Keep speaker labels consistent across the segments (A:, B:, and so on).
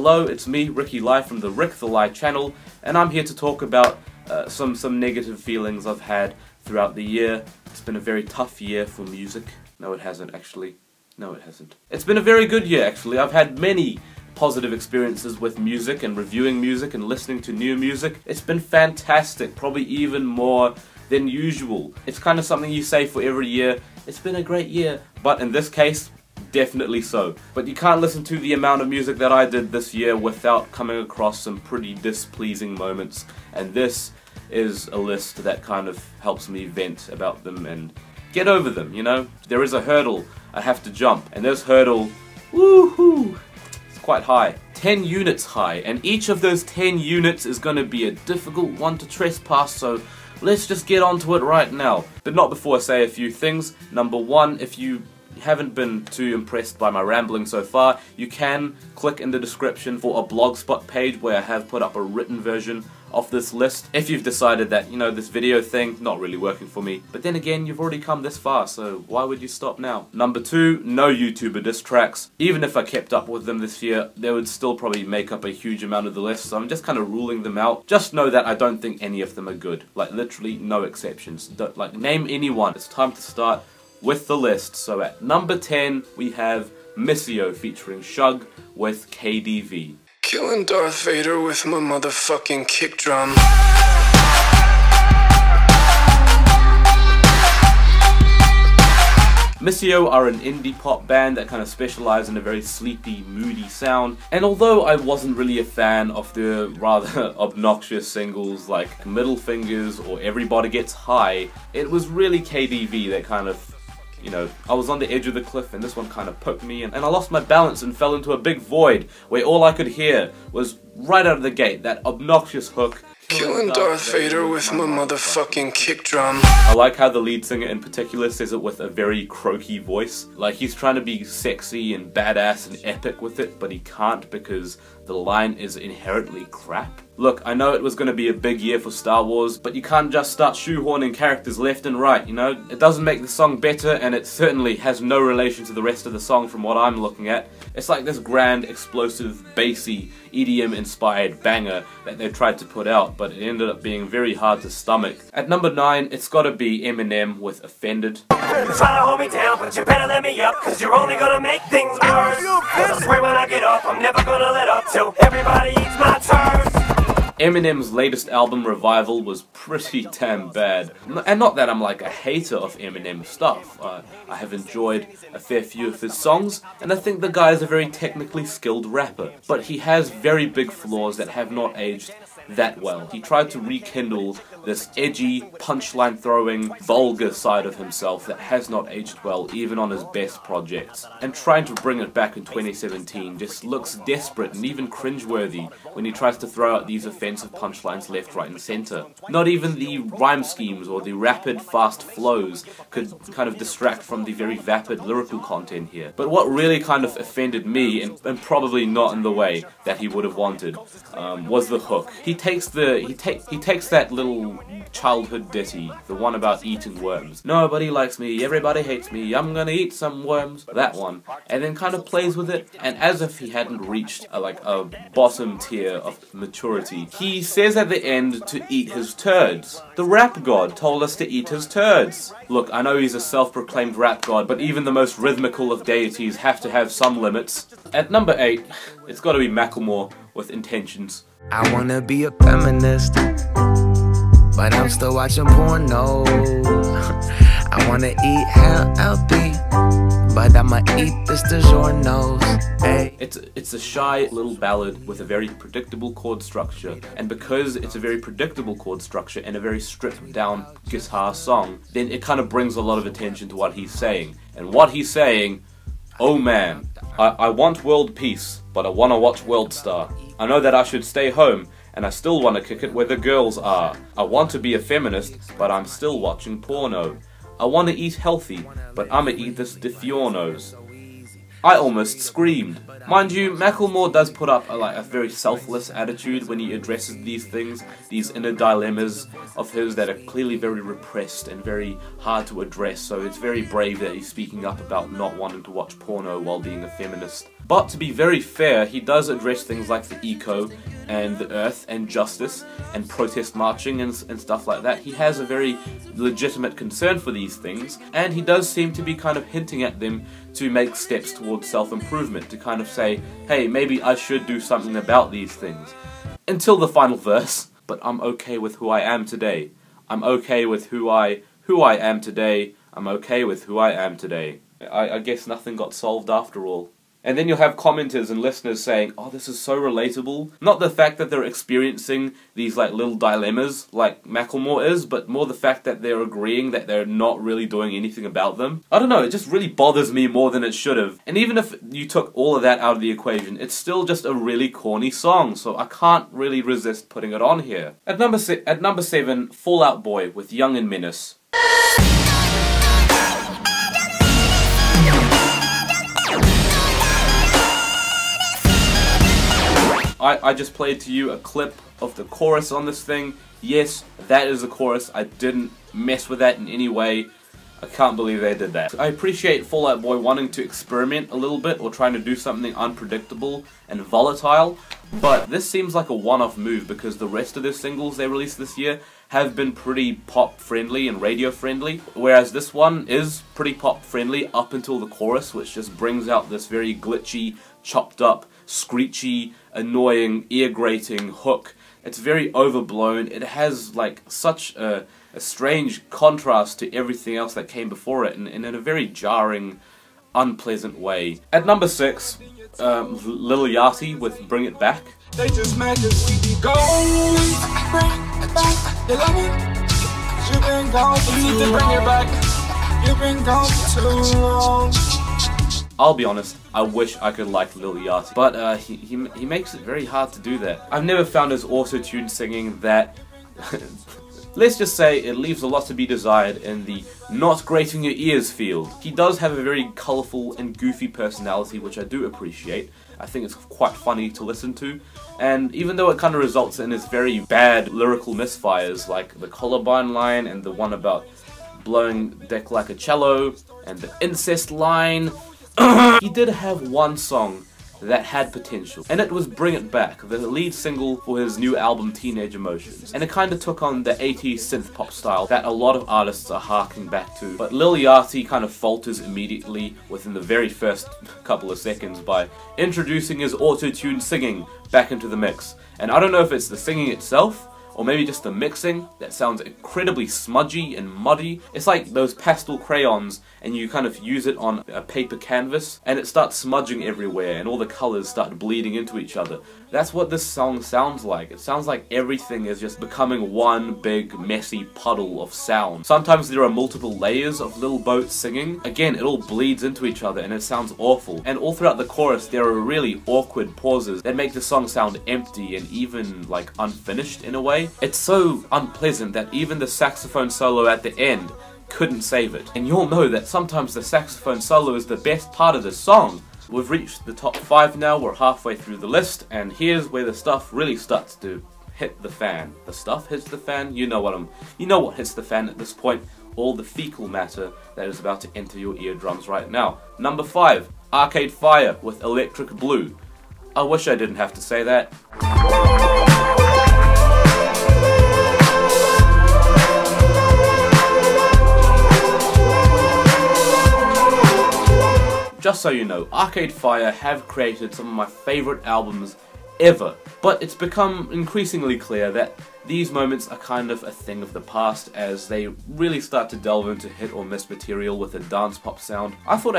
A: Hello, it's me, Ricky Lai from the Rick the Lai channel, and I'm here to talk about some negative feelings I've had throughout the year. It's been a very tough year for music. No, it hasn't actually. No, it hasn't. It's been a very good year actually. I've had many positive experiences with music and reviewing music and listening to new music. It's been fantastic, probably even more than usual. It's kind of something you say for every year. It's been a great year, but in this case, definitely so. But you can't listen to the amount of music that I did this year without coming across some pretty displeasing moments, and this is a list that kind of helps me vent about them and get over them, you know? There is a hurdle I have to jump, and this hurdle, woohoo, it's quite high. 10 units high, and each of those 10 units is going to be a difficult one to trespass, so let's just get onto it right now. But not before I say a few things. Number one, if you haven't been too impressed by my rambling so far, you can click in the description for a blogspot page where I have put up a written version of this list if you've decided that, you know, this video thing not really working for me. But then again, you've already come this far, so why would you stop now? Number two, no YouTuber diss tracks. Even if I kept up with them this year, they would still probably make up a huge amount of the list, so I'm just kind of ruling them out. Just know that I don't think any of them are good. Like, literally no exceptions. Don't, like, name anyone. It's time to start with the list. So at number 10 we have Missio featuring Shug with KDV.
B: Killing Darth Vader with my motherfucking kick drum.
A: Missio are an indie pop band that kind of specialise in a very sleepy, moody sound, and although I wasn't really a fan of their rather obnoxious singles like Middle Fingers or Everybody Gets High, it was really KDV that kind of, you know, I was on the edge of the cliff and this one kind of poked me and I lost my balance and fell into a big void where all I could hear was, right out of the gate, that obnoxious hook.
B: Killing Darth Vader with my motherfucking kick drum.
A: I like how the lead singer in particular says it with a very croaky voice. Like, he's trying to be sexy and badass and epic with it, but he can't because the line is inherently crap. Look, I know it was going to be a big year for Star Wars, but you can't just start shoehorning characters left and right, you know? It doesn't make the song better, and it certainly has no relation to the rest of the song from what I'm looking at. It's like this grand, explosive, bassy, EDM-inspired banger that they tried to put out, but it ended up being very hard to stomach. At number 9, it's gotta be EMINEM with Offended.
C: Try to hold me down, but you better let me up, cause you're only gonna make things worse. Cause I swear when I get up, I'm never gonna let up till everybody eats my turds.
A: Eminem's latest album, Revival, was pretty damn bad. And not that I'm like a hater of Eminem stuff. I have enjoyed a fair few of his songs, and I think the guy is a very technically skilled rapper. But he has very big flaws that have not aged that well. He tried to rekindle this edgy, punchline throwing, vulgar side of himself that has not aged well even on his best projects. And trying to bring it back in 2017 just looks desperate and even cringeworthy when he tries to throw out these offensive punchlines left, right and center. Not even the rhyme schemes or the rapid, fast flows could kind of distract from the very vapid lyrical content here. But what really kind of offended me, and probably not in the way that he would have wanted, was the hook. He takes that little childhood ditty, the one about eating worms. Nobody likes me, everybody hates me, I'm gonna eat some worms. That one. And then kind of plays with it, and as if he hadn't reached a bottom tier of maturity, he says at the end to eat his turds. The rap god told us to eat his turds. Look, I know he's a self-proclaimed rap god, but even the most rhythmical of deities have to have some limits. At number 8, it's gotta be Macklemore with Intentions.
D: I wanna be a feminist, but I'm still watching porno. I wanna eat healthy, but I'ma eat this DiGiorno's. Hey.
A: It's a shy little ballad with a very predictable chord structure, and because it's a very predictable chord structure and a very stripped down guitar song, then it kind of brings a lot of attention to what he's saying. And what he's saying, oh man, I want world peace, but I wanna watch World Star. I know that I should stay home, and I still want to kick it where the girls are. I want to be a feminist, but I'm still watching porno. I want to eat healthy, but I'ma eat this DiGiorno's. I almost screamed. Mind you, Macklemore does put up a very selfless attitude when he addresses these things, these inner dilemmas of his that are clearly very repressed and very hard to address, so it's very brave that he's speaking up about not wanting to watch porno while being a feminist. But to be very fair, he does address things like the eco and the earth and justice and protest marching and stuff like that. He has a very legitimate concern for these things, and he does seem to be kind of hinting at them to make steps towards self-improvement, to kind of say, hey, maybe I should do something about these things. Until the final verse, but I'm okay with who I am today. I'm okay with who I am today. I'm okay with who I am today. I guess nothing got solved after all. And then you'll have commenters and listeners saying, oh, this is so relatable. Not the fact that they're experiencing these like little dilemmas like Macklemore is, but more the fact that they're agreeing that they're not really doing anything about them. I don't know, it just really bothers me more than it should have. And even if you took all of that out of the equation, it's still just a really corny song, so I can't really resist putting it on here. At number 7, Fall Out Boy with Young and Menace. I just played to you a clip of the chorus on this thing. Yes, that is the chorus. I didn't mess with that in any way. I can't believe they did that. I appreciate Fall Out Boy wanting to experiment a little bit or trying to do something unpredictable and volatile, but this seems like a one-off move because the rest of their singles they released this year have been pretty pop-friendly and radio-friendly, whereas this one is pretty pop-friendly up until the chorus, which just brings out this very glitchy, chopped-up, screechy, annoying, ear-grating hook. It's very overblown. It has like such a strange contrast to everything else that came before it, and in a very jarring, unpleasant way. At number 6, Lil Yachty with Bring It Back.
E: They just mad 'cause we be gone. Bring it back. You love me? You been gone for too long. You need to bring it back. You been gone for too long.
A: I'll be honest, I wish I could like Lil Yachty, but he makes it very hard to do that. I've never found his auto-tune singing that... let's just say it leaves a lot to be desired in the not grating your ears field. He does have a very colourful and goofy personality, which I do appreciate. I think it's quite funny to listen to, and even though it kind of results in his very bad lyrical misfires, like the collarbone line and the one about blowing deck like a cello, and the incest line, he did have one song that had potential, and it was Bring It Back, the lead single for his new album Teenage Emotions. And it kind of took on the 80s synth pop style that a lot of artists are harking back to. But Lil Yachty kind of falters immediately within the very first couple of seconds by introducing his auto-tune singing back into the mix. And I don't know if it's the singing itself, or maybe just the mixing that sounds incredibly smudgy and muddy. It's like those pastel crayons and you kind of use it on a paper canvas and it starts smudging everywhere and all the colours start bleeding into each other. That's what this song sounds like. It sounds like everything is just becoming one big messy puddle of sound. Sometimes there are multiple layers of little boats singing. Again, it all bleeds into each other and it sounds awful. And all throughout the chorus there are really awkward pauses that make the song sound empty and even like unfinished in a way. It's so unpleasant that even the saxophone solo at the end couldn't save it. And you'll know that sometimes the saxophone solo is the best part of the song. We've reached the top 5 now, we're halfway through the list, and here's where the stuff really starts to hit the fan. The stuff hits the fan, you know what hits the fan at this point. All the fecal matter that is about to enter your eardrums right now. Number 5, Arcade Fire with Electric Blue. I wish I didn't have to say that. Just so you know, Arcade Fire have created some of my favourite albums ever, but it's become increasingly clear that these moments are kind of a thing of the past as they really start to delve into hit or miss material with a dance pop sound. I thought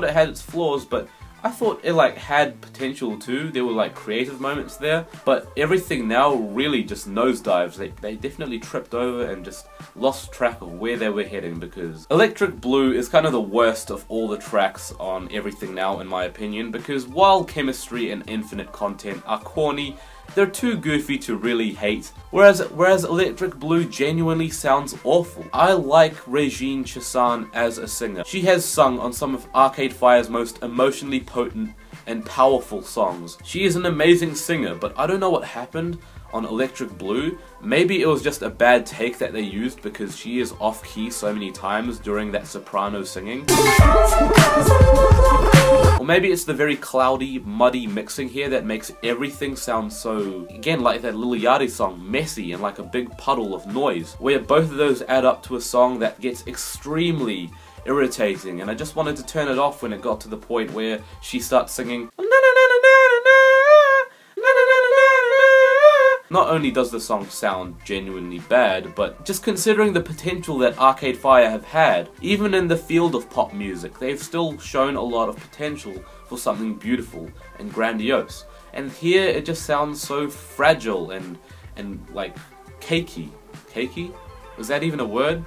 A: it had its flaws, but I thought it like had potential too. There were like creative moments there, but everything now really just nosedives. They definitely tripped over and just lost track of where they were heading, because Electric Blue is kind of the worst of all the tracks on Everything Now in my opinion, because while Chemistry and Infinite Content are corny, they're too goofy to really hate, whereas Electric Blue genuinely sounds awful. I like Regine Chassan as a singer. She has sung on some of Arcade Fire's most emotionally potent and powerful songs. She is an amazing singer, but I don't know what happened on Electric Blue. Maybe it was just a bad take that they used because she is off key so many times during that soprano singing. Or maybe it's the very cloudy, muddy mixing here that makes everything sound so, again, like that little Yachty song, messy and like a big puddle of noise, where both of those add up to a song that gets extremely irritating, and I just wanted to turn it off when it got to the point where she starts singing. Not only does the song sound genuinely bad, but just considering the potential that Arcade Fire have had, even in the field of pop music, they've still shown a lot of potential for something beautiful and grandiose. And here it just sounds so fragile and like cakey. Cakey? Was that even a word?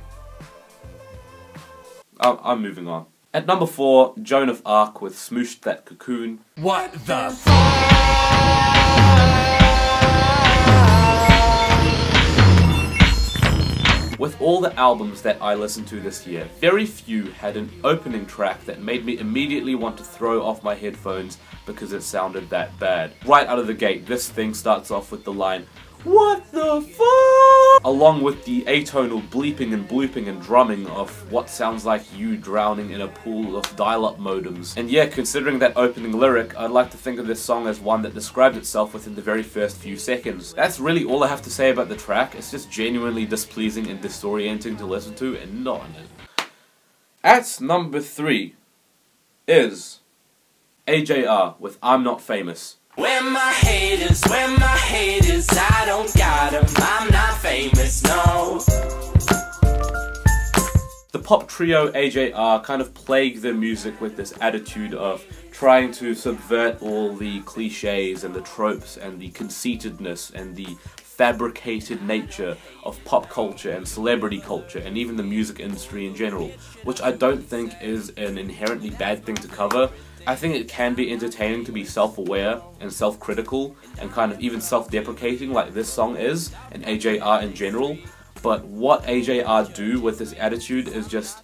A: I'm moving on. At number 4, Joan of Arc with Smooshed That Cocoon.
C: What the
A: With all the albums that I listened to this year, very few had an opening track that made me immediately want to throw off my headphones because it sounded that bad. Right out of the gate, this thing starts off with the line, "What the fuck?" along with the atonal bleeping and blooping and drumming of what sounds like you drowning in a pool of dial-up modems. And yeah, considering that opening lyric, I'd like to think of this song as one that describes itself within the very first few seconds. That's really all I have to say about the track. It's just genuinely displeasing and disorienting to listen to, and not on it. At number 3 is AJR with I'm Not Famous.
C: Where my haters, I don't got 'em, I'm not famous, no.
A: The pop trio AJR kind of plague their music with this attitude of trying to subvert all the cliches and the tropes and the conceitedness and the fabricated nature of pop culture and celebrity culture and even the music industry in general, which I don't think is an inherently bad thing to cover. I think it can be entertaining to be self-aware and self-critical and kind of even self-deprecating like this song is, and AJR in general, but what AJR do with this attitude is just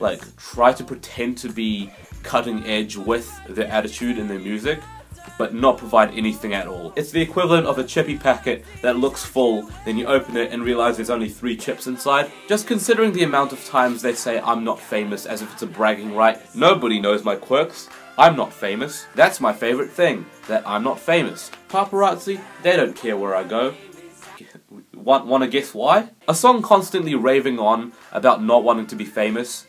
A: like try to pretend to be cutting edge with their attitude in their music, but not provide anything at all. It's the equivalent of a chippy packet that looks full, then you open it and realize there's only 3 chips inside. Just considering the amount of times they say I'm not famous as if it's a bragging right. Nobody knows my quirks. I'm not famous. That's my favorite thing, that I'm not famous. Paparazzi, they don't care where I go. Wanna guess why? A song constantly raving on about not wanting to be famous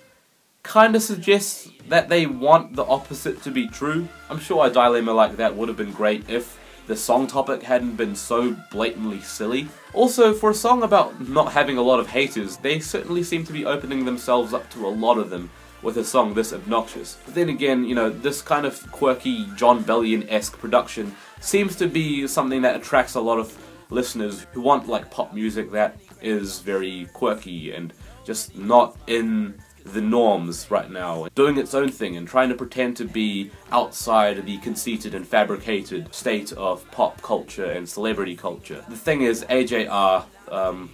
A: kinda suggests that they want the opposite to be true. I'm sure a dilemma like that would have been great if the song topic hadn't been so blatantly silly. Also, for a song about not having a lot of haters, they certainly seem to be opening themselves up to a lot of them with a song this obnoxious. But then again, you know, this kind of quirky John Bellion-esque production seems to be something that attracts a lot of listeners who want like pop music that is very quirky and just not in the norms right now, doing its own thing and trying to pretend to be outside the conceited and fabricated state of pop culture and celebrity culture. The thing is, AJR,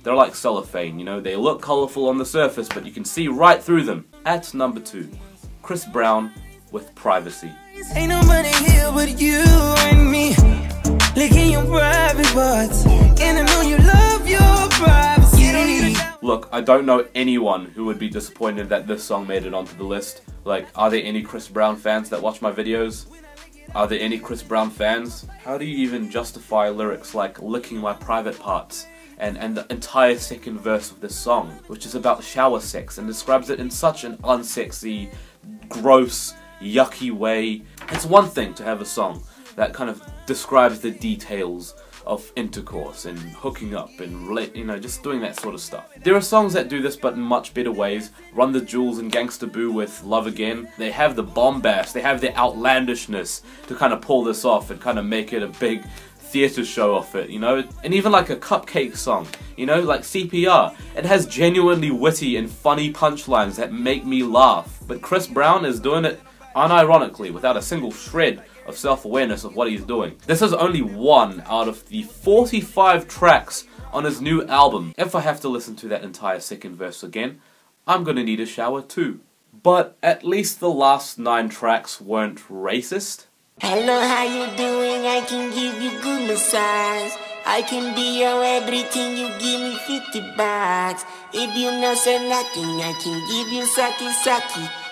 A: they're like cellophane, you know, they look colourful on the surface, but you can see right through them. At number 2, Chris Brown with Privacy.
F: Ain't nobody here but you and me, licking your private parts, and I know you love your privacy.
A: Look, I don't know anyone who would be disappointed that this song made it onto the list. Like, are there any Chris Brown fans that watch my videos? Are there any Chris Brown fans? How do you even justify lyrics like licking my private parts? And the entire second verse of this song, which is about shower sex and describes it in such an unsexy, gross, yucky way. It's one thing to have a song that kind of describes the details of intercourse and hooking up and, you know, just doing that sort of stuff. There are songs that do this but in much better ways. Run the Jewels and Gangsta Boo with Love Again. They have the bombast, they have the outlandishness to kind of pull this off and kind of make it a big theatre show of it, you know? And even like a Cupcake song, you know, like CPR. It has genuinely witty and funny punchlines that make me laugh. But Chris Brown is doing it unironically, without a single shred of self-awareness of what he's doing. This is only one out of the 45 tracks on his new album. If I have to listen to that entire second verse again, I'm gonna need a shower too. But at least the last 9 tracks weren't racist.
G: Hello, how you doing? I can give you good massage. I can be your everything, you give me 50 bucks. If you no say nothing, I can give you saki.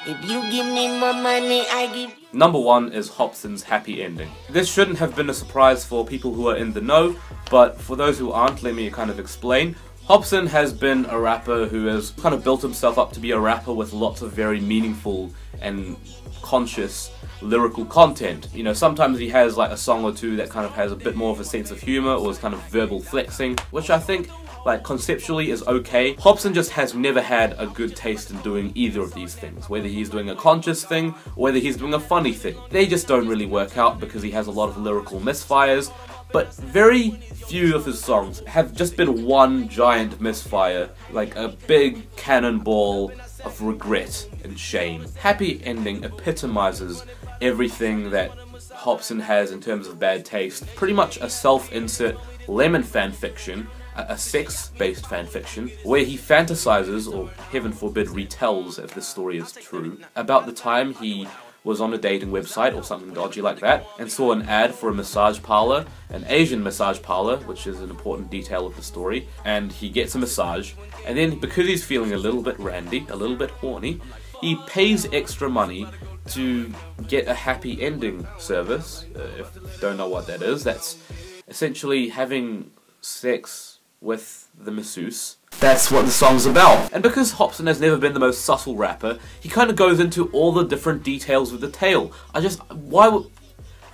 G: If you give me more money, I give you...
A: Number 1 is Hopsin's Happy Ending. This shouldn't have been a surprise for people who are in the know, but for those who aren't, let me kind of explain. Hopsin has been a rapper who has kind of built himself up to be a rapper with lots of very meaningful and conscious lyrical content. You know, sometimes he has like a song or two that kind of has a bit more of a sense of humor or is kind of verbal flexing, which I think like conceptually is okay. Hopsin just has never had a good taste in doing either of these things, whether he's doing a conscious thing or whether he's doing a funny thing. They just don't really work out because he has a lot of lyrical misfires, but very few of his songs have just been one giant misfire, like a big cannonball of regret and shame. Happy Ending epitomizes everything that Hopsin has in terms of bad taste. Pretty much a self-insert lemon fanfiction, a sex-based fanfiction, where he fantasizes, or heaven forbid retells if this story is true, about the time he was on a dating website or something dodgy like that and saw an ad for a massage parlor, an Asian massage parlor, which is an important detail of the story, and he gets a massage, and then because he's feeling a little bit randy, a little bit horny, he pays extra money to get a happy ending service. If you don't know what that is, that's essentially having sex with the masseuse. That's what the song's about. And because Hopsin has never been the most subtle rapper, he kind of goes into all the different details of the tale.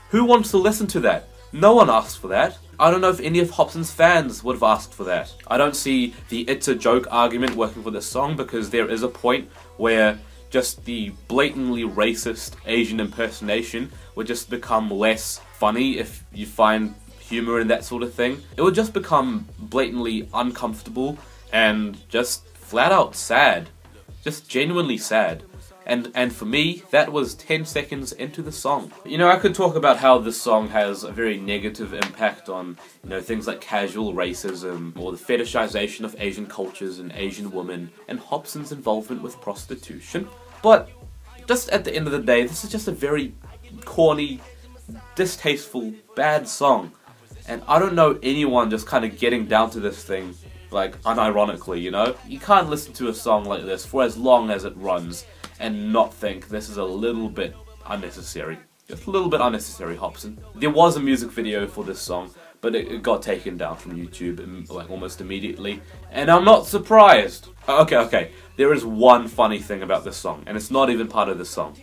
A: Who wants to listen to that? No one asked for that. I don't know if any of Hopsin's fans would have asked for that. I don't see the it's a joke argument working for this song because there is a point where just the blatantly racist Asian impersonation would just become less funny if you find humor in that sort of thing. It would just become blatantly uncomfortable and just flat out sad. Just genuinely sad. And for me, that was 10 seconds into the song. You know, I could talk about how this song has a very negative impact on, you know, things like casual racism, or the fetishization of Asian cultures and Asian women, and Hopsin's involvement with prostitution. But, just at the end of the day, this is just a very corny, distasteful, bad song. And I don't know anyone just kind of getting down to this thing, like, unironically, you know? You can't listen to a song like this for as long as it runs and not think this is a little bit unnecessary. Just a little bit unnecessary, Hopsin. There was a music video for this song, but it got taken down from YouTube like almost immediately, and I'm not surprised. Okay, there is one funny thing about this song, and it's not even part of this song.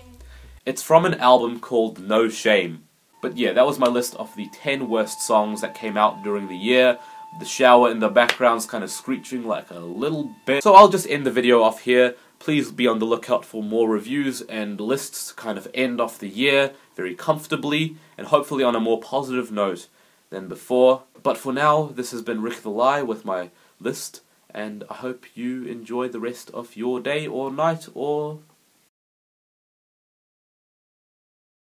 A: It's from an album called No Shame. But yeah, that was my list of the 10 worst songs that came out during the year. The shower in the background's kind of screeching like a little bit. So I'll just end the video off here. Please be on the lookout for more reviews and lists to kind of end off the year very comfortably and hopefully on a more positive note than before. But for now, this has been Rick the Lie with my list, and I hope you enjoy the rest of your day or night or